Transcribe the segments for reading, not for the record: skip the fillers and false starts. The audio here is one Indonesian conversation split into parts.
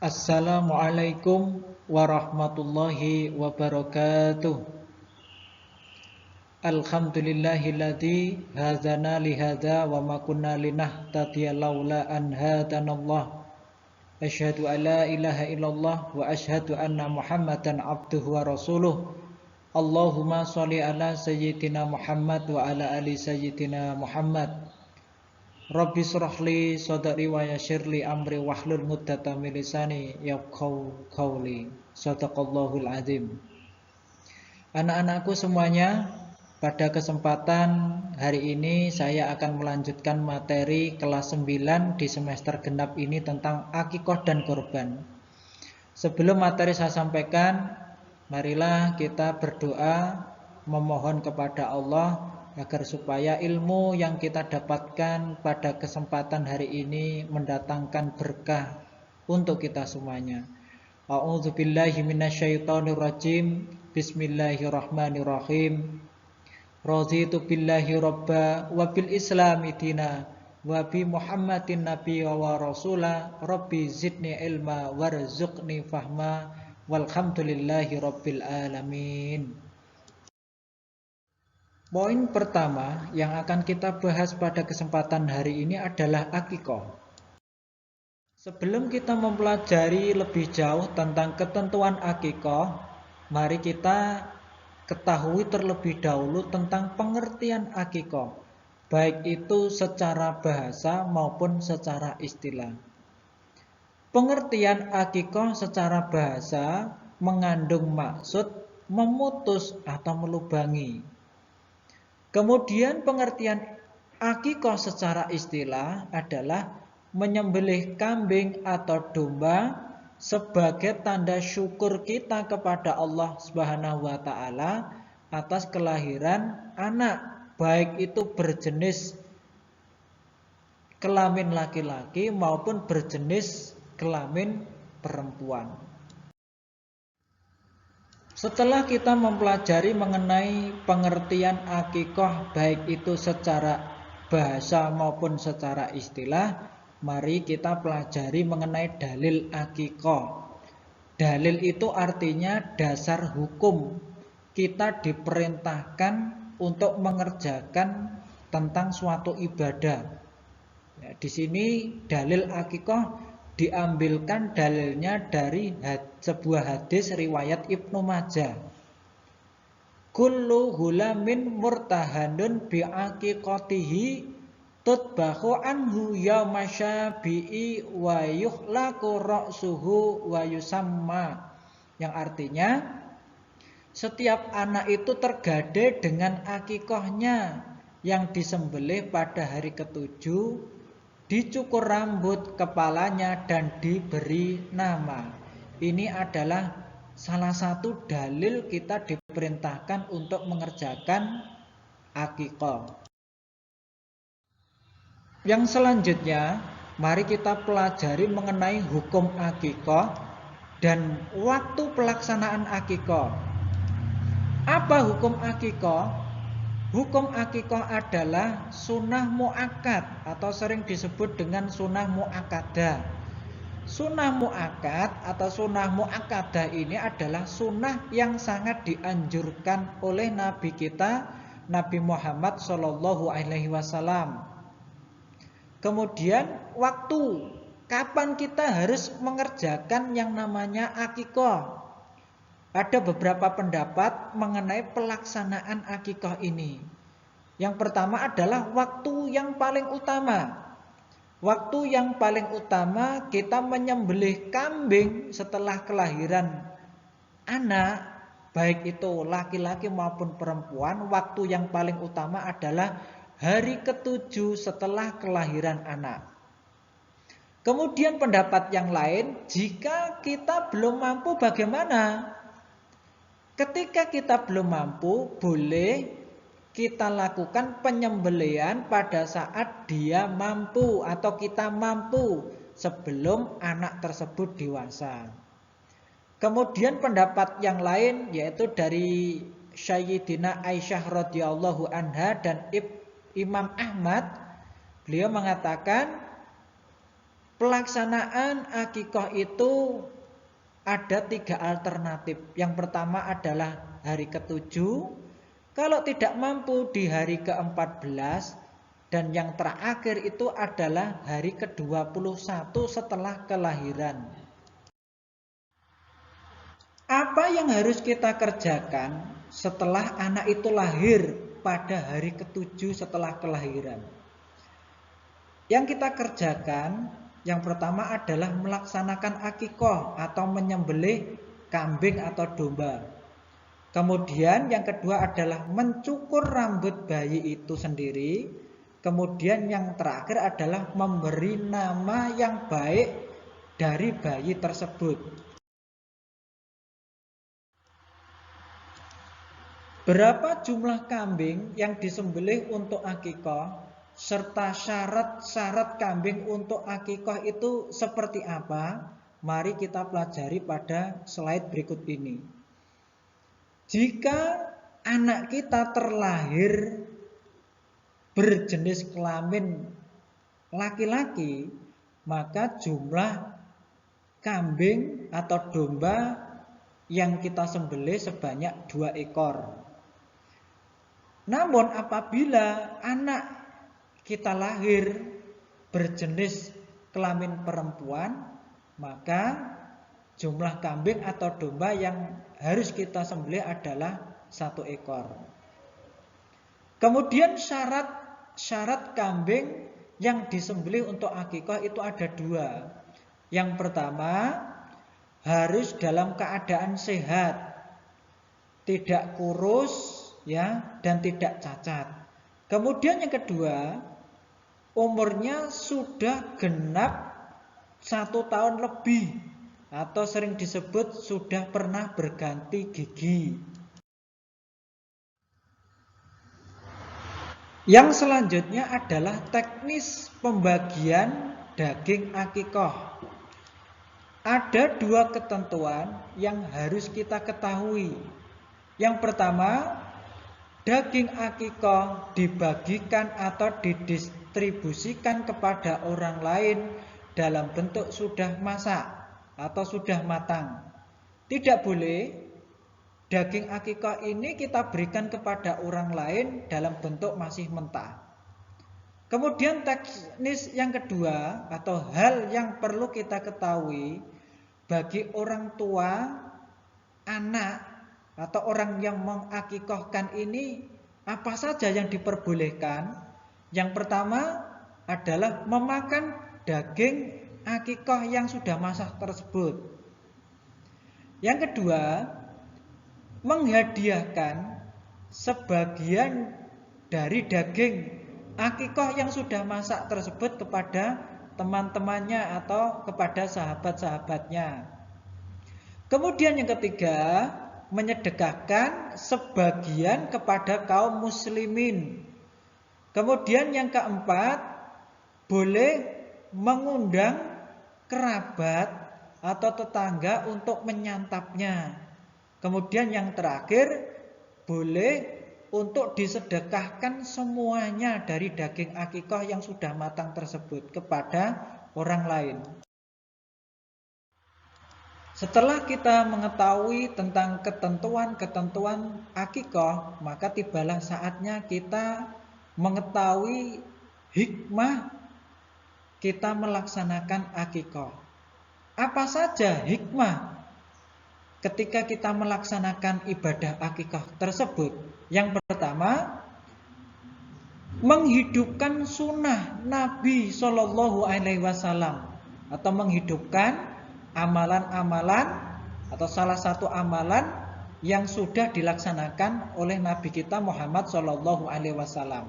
Assalamualaikum warahmatullahi wabarakatuh. Alhamdulillahilladzi hadzana lihadza wa ma kunna linahtadiya laula an hadanallah. Asyhadu an la ilaha illallah wa asyhadu anna Muhammadan abduhu wa rasuluh. Allahumma shalli ala sayyidina Muhammad wa ala ali sayyidina Muhammad. Rabbi shrahli sadri wa yassirli amri wahlul 'uqdatam min lisani yafqahu qawli. Shadaqallahul azim. Anak-anakku semuanya, pada kesempatan hari ini saya akan melanjutkan materi kelas 9 di semester genap ini tentang akikoh dan kurban. Sebelum materi saya sampaikan, marilah kita berdoa memohon kepada Allah agar supaya ilmu yang kita dapatkan pada kesempatan hari ini mendatangkan berkah untuk kita semuanya. A'udzubillahi minasyaitonirrajim. Bismillahirrahmanirrahim. Raditu billahi robba wa bil islami dina wa bi Muhammadin nabiyya wa rasula. Rabbi zidni ilma warzuqni fahma. Walhamdulillahi rabbil alamin. Poin pertama yang akan kita bahas pada kesempatan hari ini adalah akikoh. Sebelum kita mempelajari lebih jauh tentang ketentuan akikoh, mari kita ketahui terlebih dahulu tentang pengertian akikoh, baik itu secara bahasa maupun secara istilah. Pengertian akikoh secara bahasa mengandung maksud memutus atau melubangi. Kemudian pengertian akikoh secara istilah adalah menyembelih kambing atau domba sebagai tanda syukur kita kepada Allah Subhanahu wa taala atas kelahiran anak, baik itu berjenis kelamin laki-laki maupun berjenis kelamin perempuan. Setelah kita mempelajari mengenai pengertian akikoh baik itu secara bahasa maupun secara istilah, mari kita pelajari mengenai dalil akikoh. Dalil itu artinya dasar hukum. Kita diperintahkan untuk mengerjakan tentang suatu ibadah. Ya, di sini dalil akikoh diambilkan dalilnya dari sebuah hadis riwayat Ibnu Majah. Kullu hulamin murtahanun bi'aqiqatihi tutbahu anhu yauma syabi'i wa yuhlaqu ra'suhu wa yusamma. Yang artinya setiap anak itu tergade dengan akikohnya yang disembelih pada hari ketujuh, dicukur rambut kepalanya dan diberi nama. Ini adalah salah satu dalil kita diperintahkan untuk mengerjakan akikoh. Yang selanjutnya, mari kita pelajari mengenai hukum akikoh dan waktu pelaksanaan akikoh. Apa hukum akikoh? Hukum akikoh adalah sunnah mu'akkad atau sering disebut dengan sunnah mu'akkadah. Sunnah mu'akkad atau sunnah mu'akkadah ini adalah sunnah yang sangat dianjurkan oleh Nabi kita, Nabi Muhammad SAW. Kemudian waktu, kapan kita harus mengerjakan yang namanya akikoh? Ada beberapa pendapat mengenai pelaksanaan akikoh ini. Yang pertama adalah waktu yang paling utama. Waktu yang paling utama kita menyembelih kambing setelah kelahiran anak, baik itu laki-laki maupun perempuan, waktu yang paling utama adalah hari ketujuh setelah kelahiran anak. Kemudian pendapat yang lain, jika kita belum mampu bagaimana? Ketika kita belum mampu, boleh kita lakukan penyembelihan pada saat dia mampu atau kita mampu sebelum anak tersebut dewasa. Kemudian pendapat yang lain yaitu dari Sayyidina Aisyah radhiyallahu anha dan Imam Ahmad, beliau mengatakan Pelaksanaan akikoh itu ada 3 alternatif. Yang pertama adalah hari ke-7, kalau tidak mampu di hari ke-14, dan yang terakhir itu adalah hari ke-21 setelah kelahiran. Apa yang harus kita kerjakan setelah anak itu lahir pada hari ke-7 setelah kelahiran? Yang kita kerjakan, yang pertama adalah melaksanakan akikoh atau menyembelih kambing atau domba. Kemudian yang kedua adalah mencukur rambut bayi itu sendiri. Kemudian yang terakhir adalah memberi nama yang baik dari bayi tersebut. Berapa jumlah kambing yang disembelih untuk akikoh, serta syarat-syarat kambing untuk akikoh itu seperti apa? Mari kita pelajari pada slide berikut ini. Jika anak kita terlahir berjenis kelamin laki-laki, maka jumlah kambing atau domba yang kita sembelih sebanyak 2 ekor. Namun apabila anak kita lahir berjenis kelamin perempuan, maka jumlah kambing atau domba yang harus kita sembelih adalah 1 ekor. Kemudian syarat kambing yang disembelih untuk akikoh itu ada 2. Yang pertama, harus dalam keadaan sehat, tidak kurus ya, dan tidak cacat. Kemudian yang kedua, umurnya sudah genap 1 tahun lebih, atau sering disebut sudah pernah berganti gigi. Yang selanjutnya adalah teknis pembagian daging akikoh. Ada 2 ketentuan yang harus kita ketahui. Yang pertama, daging akikoh dibagikan atau didistribusikan kepada orang lain dalam bentuk sudah masak atau sudah matang. Tidak boleh daging akikoh ini kita berikan kepada orang lain dalam bentuk masih mentah. Kemudian teknis yang kedua atau hal yang perlu kita ketahui, bagi orang tua anak atau orang yang mengakikohkan ini, apa saja yang diperbolehkan? Yang pertama adalah memakan daging akikoh yang sudah masak tersebut. Yang kedua, menghadiahkan sebagian dari daging akikoh yang sudah masak tersebut kepada teman-temannya atau kepada sahabat-sahabatnya. Kemudian yang ketiga, menyedekahkan sebagian kepada kaum muslimin. Kemudian yang keempat, boleh mengundang kerabat atau tetangga untuk menyantapnya. Kemudian yang terakhir, boleh untuk disedekahkan semuanya dari daging akikoh yang sudah matang tersebut kepada orang lain. Setelah kita mengetahui tentang ketentuan-ketentuan akikoh, maka tibalah saatnya kita mengetahui hikmah kita melaksanakan akikoh. Apa saja hikmah ketika kita melaksanakan ibadah akikoh tersebut? Yang pertama, menghidupkan sunnah Nabi Shallallahu Alaihi Wasallam, atau menghidupkan amalan-amalan atau salah satu amalan yang sudah dilaksanakan oleh Nabi kita Muhammad Shallallahu Alaihi Wasallam.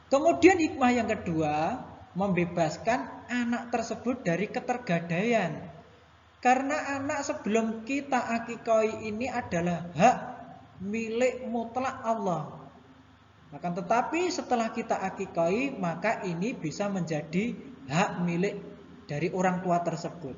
Kemudian hikmah yang kedua, membebaskan anak tersebut dari ketergadaian. Karena anak sebelum kita akikoi ini adalah hak milik mutlak Allah. Akan tetapi setelah kita akikoi, maka ini bisa menjadi hak milik dari orang tua tersebut.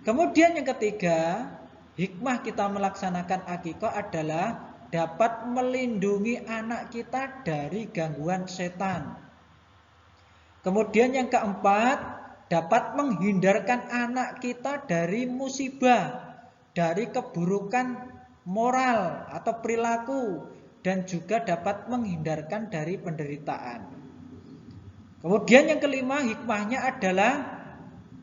Kemudian yang ketiga, hikmah kita melaksanakan akikah adalah dapat melindungi anak kita dari gangguan setan. Kemudian yang keempat, dapat menghindarkan anak kita dari musibah, dari keburukan moral atau perilaku, dan juga dapat menghindarkan dari penderitaan. Kemudian yang kelima, hikmahnya adalah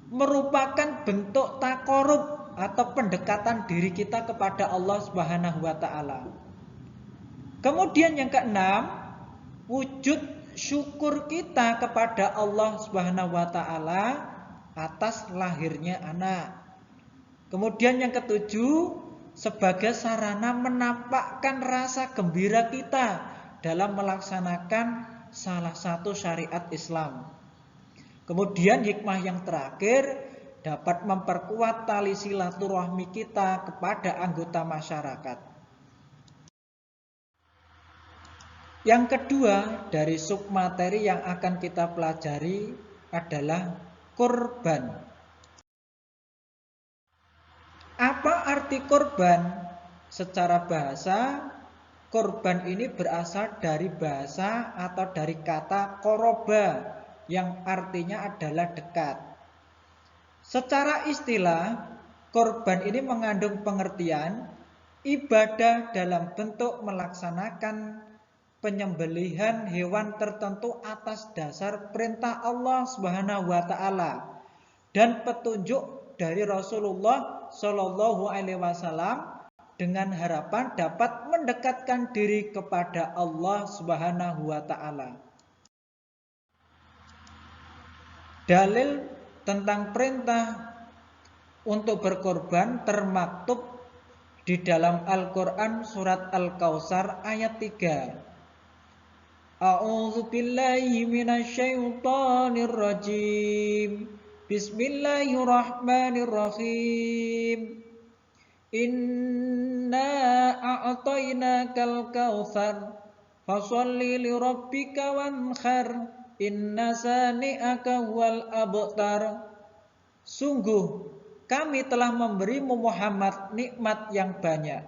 merupakan bentuk takorub atau pendekatan diri kita kepada Allah Subhanahu wa taala. Kemudian yang keenam, wujud syukur kita kepada Allah Subhanahu wa taala atas lahirnya anak. Kemudian yang ketujuh, sebagai sarana menampakkan rasa gembira kita dalam melaksanakan salah satu syariat Islam. Kemudian hikmah yang terakhir, dapat memperkuat tali silaturahmi kita kepada anggota masyarakat. Yang kedua dari submateri yang akan kita pelajari adalah korban. Apa arti korban? Secara bahasa, korban ini berasal dari bahasa atau dari kata koroba yang artinya adalah dekat. Secara istilah, korban ini mengandung pengertian ibadah dalam bentuk melaksanakan penyembelihan hewan tertentu atas dasar perintah Allah Subhanahu wa taala dan petunjuk dari Rasulullah Shallallahu alaihi wasallam dengan harapan dapat mendekatkan diri kepada Allah Subhanahu wa taala. Dalil tentang perintah untuk berkorban termaktub di dalam Al-Qur'an surat Al-Kautsar ayat 3. A'udzu billahi minasyaitonir rajim. Bismillahirrahmanirrahim. Inna a'tainakal kautsar fasholli lirabbika wanhar inna sani'aka wal abtar. Sungguh kami telah memberimu Muhammad nikmat yang banyak,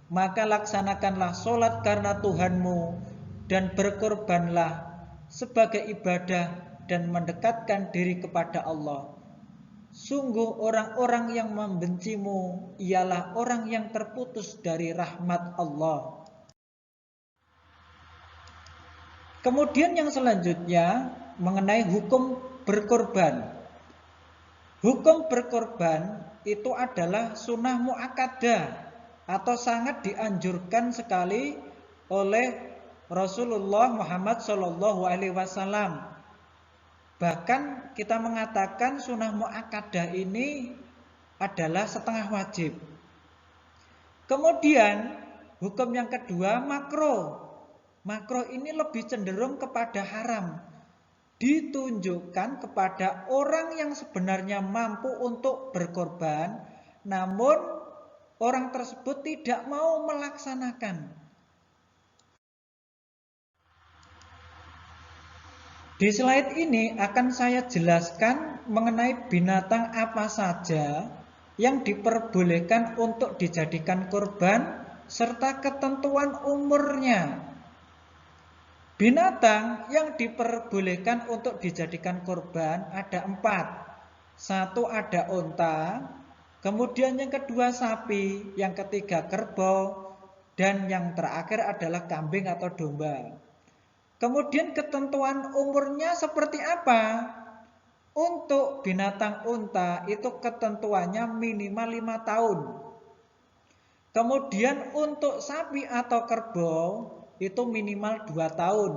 maka laksanakanlah sholat karena Tuhanmu dan berkorbanlah sebagai ibadah dan mendekatkan diri kepada Allah. Sungguh orang-orang yang membencimu ialah orang yang terputus dari rahmat Allah. Kemudian yang selanjutnya mengenai hukum berkorban. Hukum berkorban itu adalah sunnah muakkadah atau sangat dianjurkan sekali oleh Rasulullah Muhammad Shallallahu alaihi wasallam. Bahkan kita mengatakan sunnah muakkadah ini adalah setengah wajib. Kemudian hukum yang kedua makruh. Makruh ini lebih cenderung kepada haram. Ditunjukkan kepada orang yang sebenarnya mampu untuk berkorban, namun orang tersebut tidak mau melaksanakan. Di slide ini akan saya jelaskan mengenai binatang apa saja yang diperbolehkan untuk dijadikan korban serta ketentuan umurnya. Binatang yang diperbolehkan untuk dijadikan korban ada 4. 1 ada unta, kemudian yang kedua sapi, yang ketiga kerbau, dan yang terakhir adalah kambing atau domba. Kemudian ketentuan umurnya seperti apa? Untuk binatang unta itu ketentuannya minimal 5 tahun. Kemudian untuk sapi atau kerbau itu minimal 2 tahun.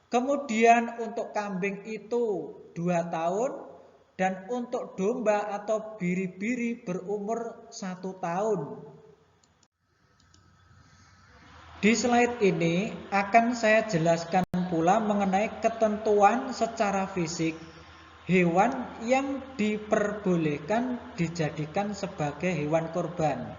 Kemudian untuk kambing itu 2 tahun. Dan untuk domba atau biri-biri berumur 1 tahun. Di slide ini akan saya jelaskan pula mengenai ketentuan secara fisik hewan yang diperbolehkan dijadikan sebagai hewan korban.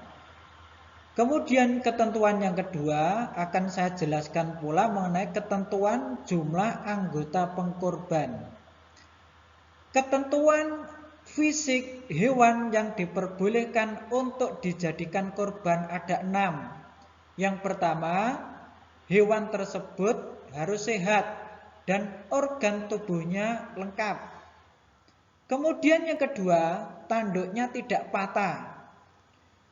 Kemudian ketentuan yang kedua akan saya jelaskan pula mengenai ketentuan jumlah anggota pengkorban. Ketentuan fisik hewan yang diperbolehkan untuk dijadikan korban ada 6. Yang pertama, hewan tersebut harus sehat dan organ tubuhnya lengkap. Kemudian yang kedua, tanduknya tidak patah.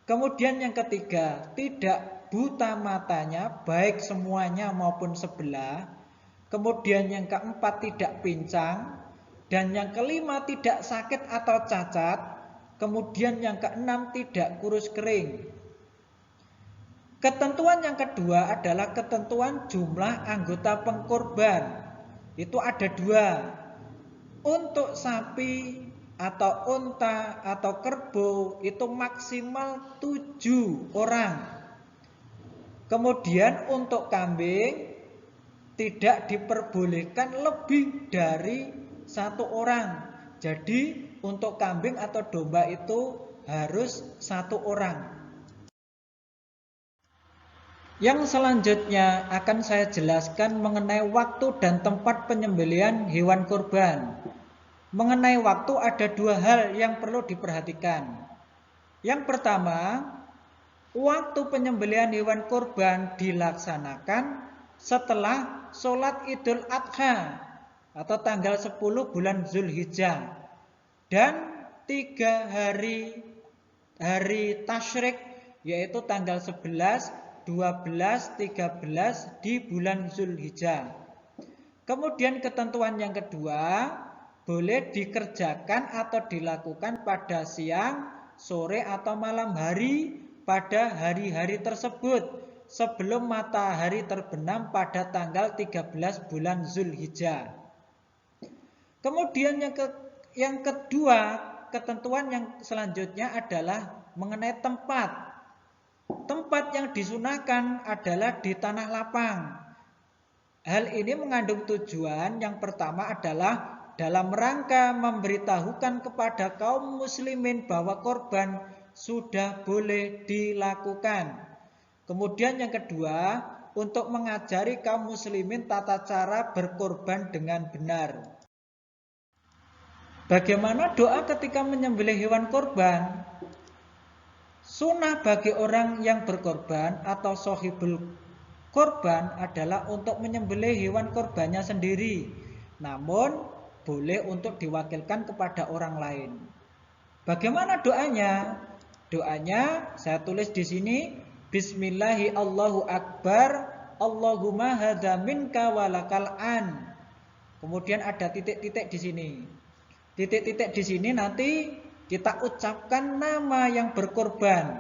Kemudian yang ketiga, tidak buta matanya, baik semuanya maupun sebelah. Kemudian yang keempat, tidak pincang. Dan yang kelima, tidak sakit atau cacat. Kemudian yang keenam, tidak kurus kering. Ketentuan yang kedua adalah ketentuan jumlah anggota pengkorban. Itu ada dua. Untuk sapi atau unta atau kerbau itu maksimal 7 orang. Kemudian untuk kambing tidak diperbolehkan lebih dari 1 orang. Jadi untuk kambing atau domba itu harus 1 orang. Yang selanjutnya akan saya jelaskan mengenai waktu dan tempat penyembelihan hewan kurban. Mengenai waktu ada 2 hal yang perlu diperhatikan. Yang pertama, waktu penyembelihan hewan kurban dilaksanakan setelah sholat Idul Adha atau tanggal 10 bulan Zulhijjah dan 3 hari tasyrik, yaitu tanggal 11, 12, 13 di bulan Zulhijjah. Kemudian ketentuan yang kedua, boleh dikerjakan atau dilakukan pada siang, sore atau malam hari pada hari-hari tersebut sebelum matahari terbenam pada tanggal 13 bulan Zulhijjah. Kemudian yang kedua, ketentuan yang selanjutnya adalah mengenai tempat. Tempat yang disunahkan adalah di tanah lapang. Hal ini mengandung tujuan yang pertama adalah dalam rangka memberitahukan kepada kaum muslimin bahwa korban sudah boleh dilakukan. Kemudian yang kedua, untuk mengajari kaum muslimin tata cara berkorban dengan benar. Bagaimana doa ketika menyembelih hewan korban? Sunnah bagi orang yang berkorban atau sohibul korban adalah untuk menyembelih hewan korbannya sendiri. Namun boleh untuk diwakilkan kepada orang lain. Bagaimana doanya? Doanya saya tulis di sini, Bismillahi Allahu Akbar, Allahumma hadza minka walakal an. Kemudian ada titik-titik di sini. Titik-titik di sini nanti kita ucapkan nama yang berkorban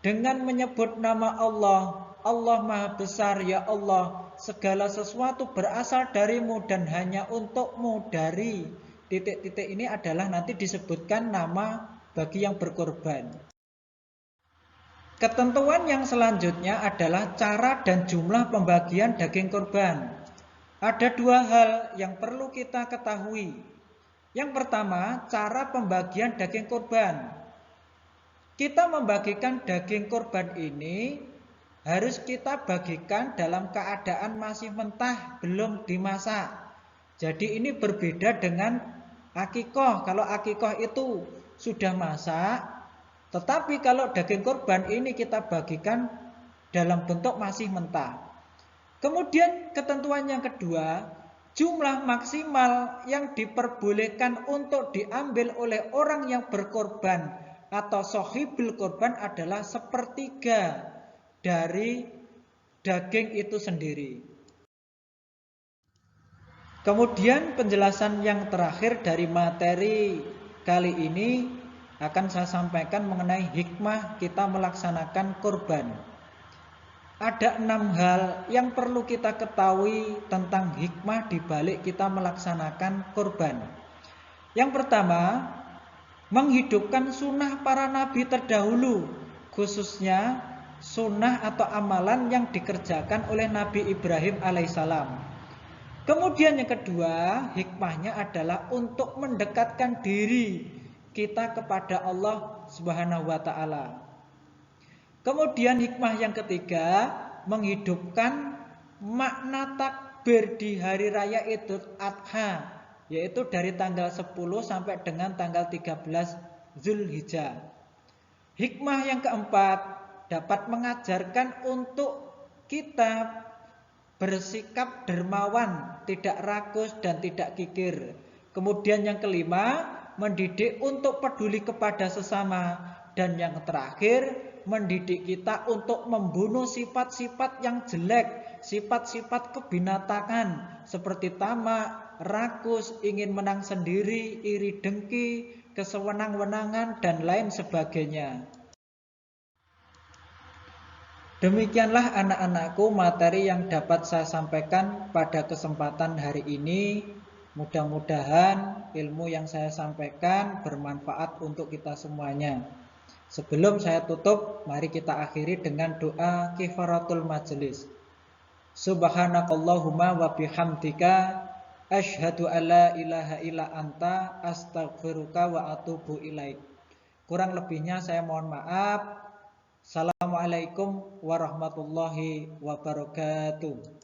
dengan menyebut nama Allah. Allah Maha Besar, ya Allah, segala sesuatu berasal darimu dan hanya untukmu. Dari titik-titik ini adalah nanti disebutkan nama bagi yang berkorban. Ketentuan yang selanjutnya adalah cara dan jumlah pembagian daging korban. Ada 2 hal yang perlu kita ketahui. Yang pertama, cara pembagian daging korban. Kita membagikan daging korban ini harus kita bagikan dalam keadaan masih mentah, belum dimasak. Jadi ini berbeda dengan akikoh. Kalau akikoh itu sudah masak, tetapi kalau daging korban ini kita bagikan dalam bentuk masih mentah. Kemudian ketentuan yang kedua, jumlah maksimal yang diperbolehkan untuk diambil oleh orang yang berkorban atau sohibul korban adalah 1/3 dari daging itu sendiri. Kemudian penjelasan yang terakhir dari materi kali ini akan saya sampaikan mengenai hikmah kita melaksanakan kurban. Ada 6 hal yang perlu kita ketahui tentang hikmah di balik kita melaksanakan kurban. Yang pertama, menghidupkan sunnah para nabi terdahulu, khususnya sunnah atau amalan yang dikerjakan oleh Nabi Ibrahim alaihissalam. Kemudian yang kedua, hikmahnya adalah untuk mendekatkan diri kita kepada Allah Subhanahu wa taala. Kemudian hikmah yang ketiga, menghidupkan makna takbir di hari raya Idul Adha, yaitu dari tanggal 10 sampai dengan tanggal 13 Zulhijjah. Hikmah yang keempat, dapat mengajarkan untuk kita bersikap dermawan, tidak rakus dan tidak kikir. Kemudian yang kelima, mendidik untuk peduli kepada sesama. Dan yang terakhir, mendidik kita untuk membunuh sifat-sifat yang jelek, sifat-sifat kebinatangan seperti tamak, rakus, ingin menang sendiri, iri dengki, kesewenang-wenangan dan lain sebagainya. Demikianlah anak-anakku materi yang dapat saya sampaikan pada kesempatan hari ini. Mudah-mudahan ilmu yang saya sampaikan bermanfaat untuk kita semuanya. Sebelum saya tutup, mari kita akhiri dengan doa kifaratul majelis. Subhanakallahumma wa bihamdika asyhadu alla ilaha illa anta astaghfiruka wa atubu ilaik. Kurang lebihnya saya mohon maaf. Assalamualaikum warahmatullahi wabarakatuh.